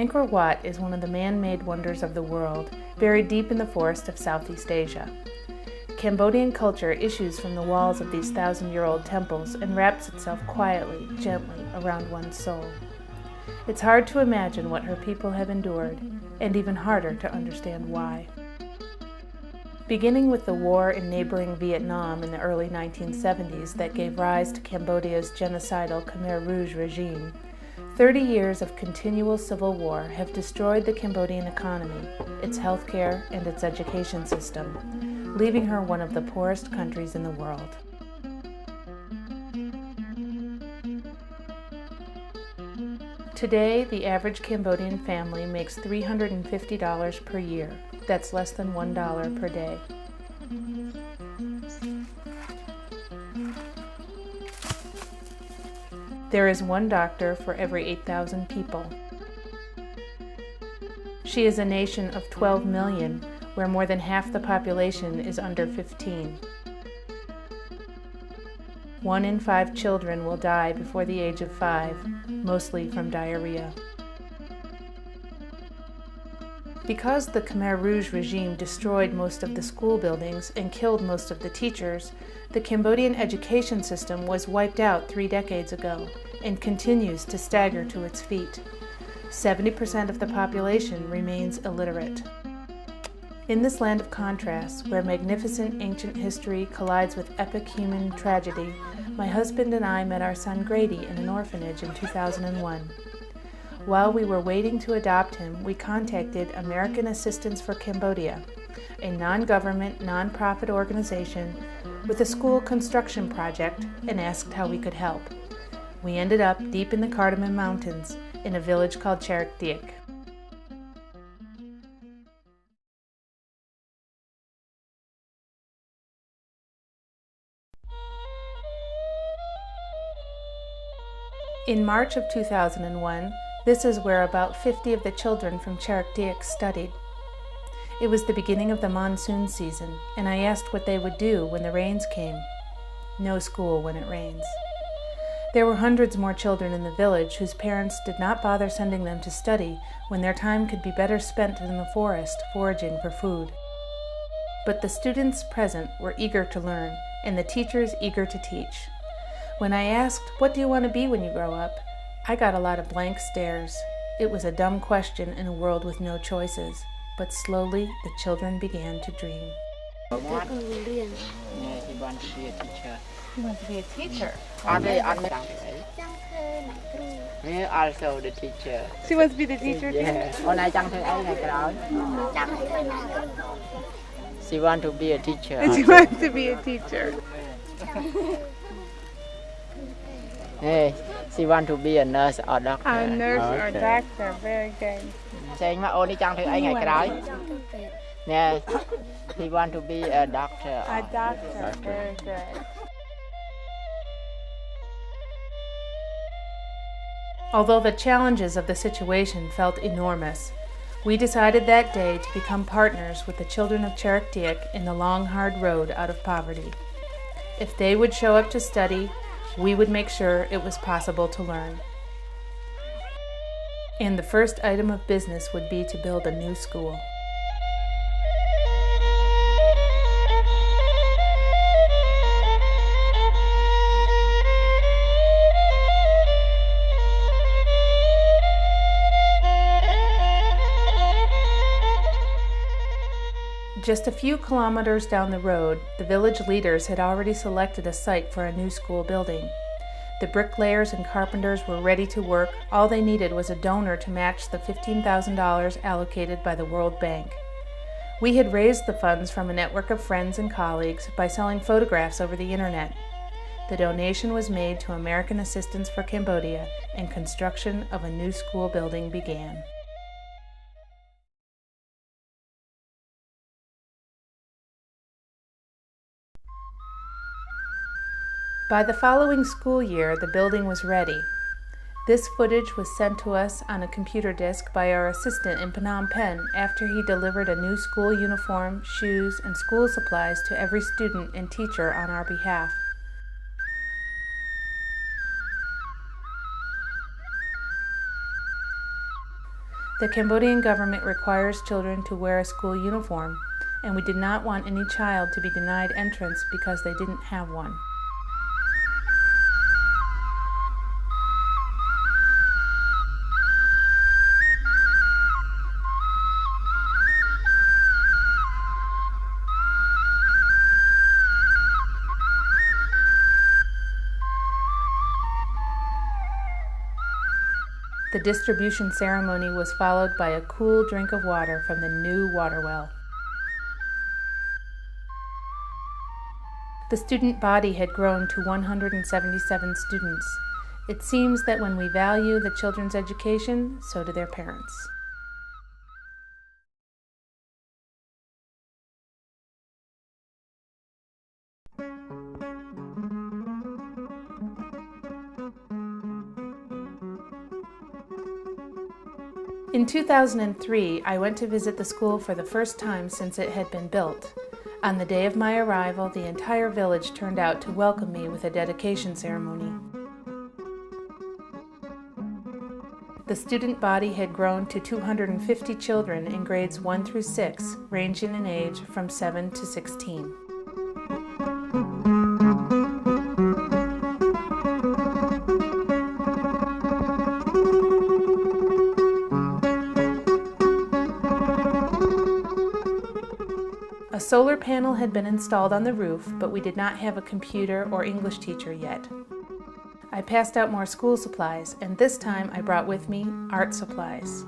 Angkor Wat is one of the man-made wonders of the world, buried deep in the forest of Southeast Asia. Cambodian culture issues from the walls of these thousand-year-old temples and wraps itself quietly, gently around one's soul. It's hard to imagine what her people have endured, and even harder to understand why. Beginning with the war in neighboring Vietnam in the early 1970s that gave rise to Cambodia's genocidal Khmer Rouge regime, 30 years of continual civil war have destroyed the Cambodian economy, its healthcare, and its education system, leaving her one of the poorest countries in the world. Today, the average Cambodian family makes $350 per year. That's less than $1 per day. There is one doctor for every 8,000 people. She is a nation of 12 million, where more than half the population is under 15. 1 in 5 children will die before the age of 5, mostly from diarrhea. Because the Khmer Rouge regime destroyed most of the school buildings and killed most of the teachers, the Cambodian education system was wiped out 3 decades ago and continues to stagger to its feet. 70% of the population remains illiterate. In this land of contrasts, where magnificent ancient history collides with epic human tragedy, my husband and I met our son Grady in an orphanage in 2001. While we were waiting to adopt him, we contacted American Assistance for Cambodia, a non-government, non-profit organization with a school construction project, and asked how we could help. We ended up deep in the Cardamom Mountains in a village called Charakdiek. In March of 2001, this is where about 50 of the children from Charakdiek studied. It was the beginning of the monsoon season, and I asked what they would do when the rains came. No school when it rains. There were hundreds more children in the village whose parents did not bother sending them to study when their time could be better spent in the forest foraging for food. But the students present were eager to learn, and the teachers eager to teach. When I asked, "What do you want to be when you grow up?" I got a lot of blank stares. It was a dumb question in a world with no choices, but slowly the children began to dream. He wants to be a teacher. You want to be a teacher? Also the teacher. She wants to be the teacher too? Yeah. She wants to be a teacher. She wants to be a teacher. Hey, she wants to be a nurse or doctor. A nurse or doctor, very good. Saying mà ôn đi chăng thử ấy ngày cái đó. Nè, he want to be a doctor. A doctor, very good. Although the challenges of the situation felt enormous, we decided that day to become partners with the children of Charakdiek in the long, hard road out of poverty. If they would show up to study, we would make sure it was possible to learn. And the first item of business would be to build a new school. Just a few kilometers down the road, the village leaders had already selected a site for a new school building. The bricklayers and carpenters were ready to work. All they needed was a donor to match the $15,000 allocated by the World Bank. We had raised the funds from a network of friends and colleagues by selling photographs over the internet. The donation was made to American Assistance for Cambodia, and construction of a new school building began. By the following school year, the building was ready. This footage was sent to us on a computer disk by our assistant in Phnom Penh after he delivered a new school uniform, shoes, and school supplies to every student and teacher on our behalf. The Cambodian government requires children to wear a school uniform, and we did not want any child to be denied entrance because they didn't have one. The distribution ceremony was followed by a cool drink of water from the new water well. The student body had grown to 177 students. It seems that when we value the children's education, so do their parents. In 2003, I went to visit the school for the first time since it had been built. On the day of my arrival, the entire village turned out to welcome me with a dedication ceremony. The student body had grown to 250 children in grades 1 through 6, ranging in age from 7 to 16. A solar panel had been installed on the roof, but we did not have a computer or English teacher yet. I passed out more school supplies, and this time I brought with me art supplies.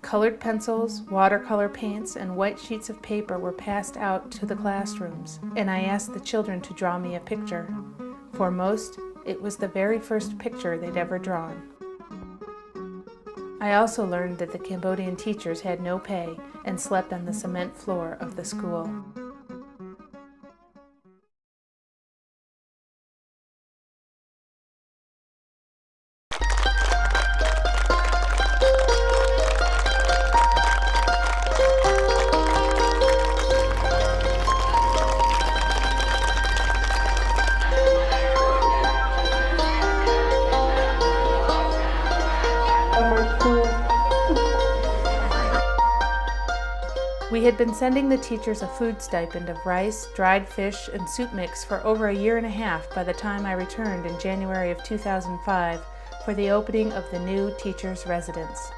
Colored pencils, watercolor paints, and white sheets of paper were passed out to the classrooms, and I asked the children to draw me a picture. For most, it was the very first picture they'd ever drawn. I also learned that the Cambodian teachers had no pay and slept on the cement floor of the school. We had been sending the teachers a food stipend of rice, dried fish, and soup mix for over a year and a half by the time I returned in January of 2005 for the opening of the new teachers' residence.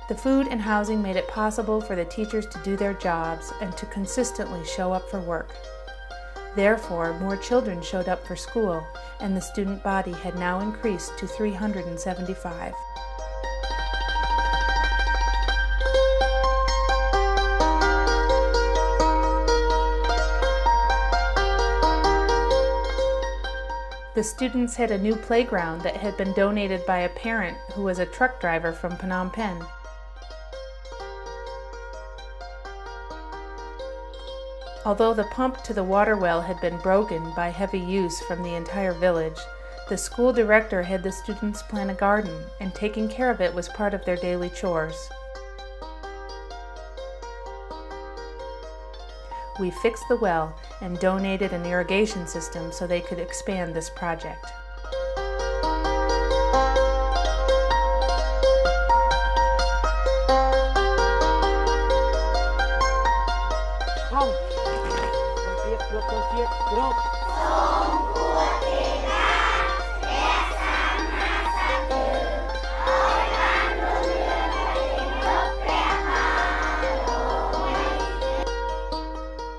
The food and housing made it possible for the teachers to do their jobs and to consistently show up for work. Therefore, more children showed up for school, and the student body had now increased to 375. The students had a new playground that had been donated by a parent who was a truck driver from Phnom Penh. Although the pump to the water well had been broken by heavy use from the entire village, the school director had the students plant a garden, and taking care of it was part of their daily chores. We fixed the well and donated an irrigation system so they could expand this project.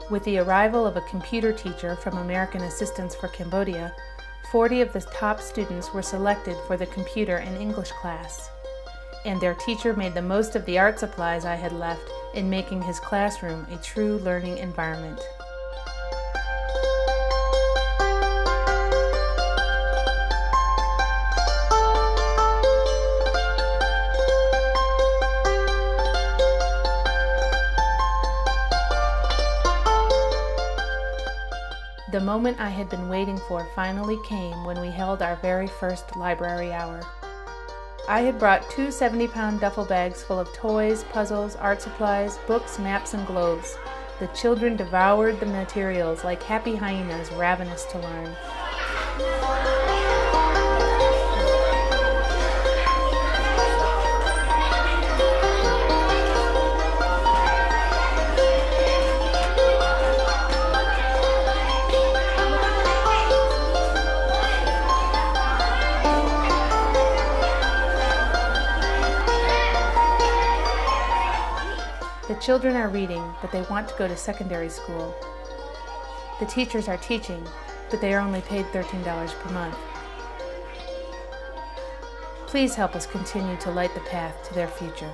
With the arrival of a computer teacher from American Assistance for Cambodia, 40 of the top students were selected for the computer and English class. And their teacher made the most of the art supplies I had left in making his classroom a true learning environment. The moment I had been waiting for finally came when we held our very first library hour. I had brought 2 70-pound duffel bags full of toys, puzzles, art supplies, books, maps, and globes. the children devoured the materials like happy hyenas ravenous to learn. The children are reading, but they want to go to secondary school. The teachers are teaching, but they are only paid $13 per month. Please help us continue to light the path to their future.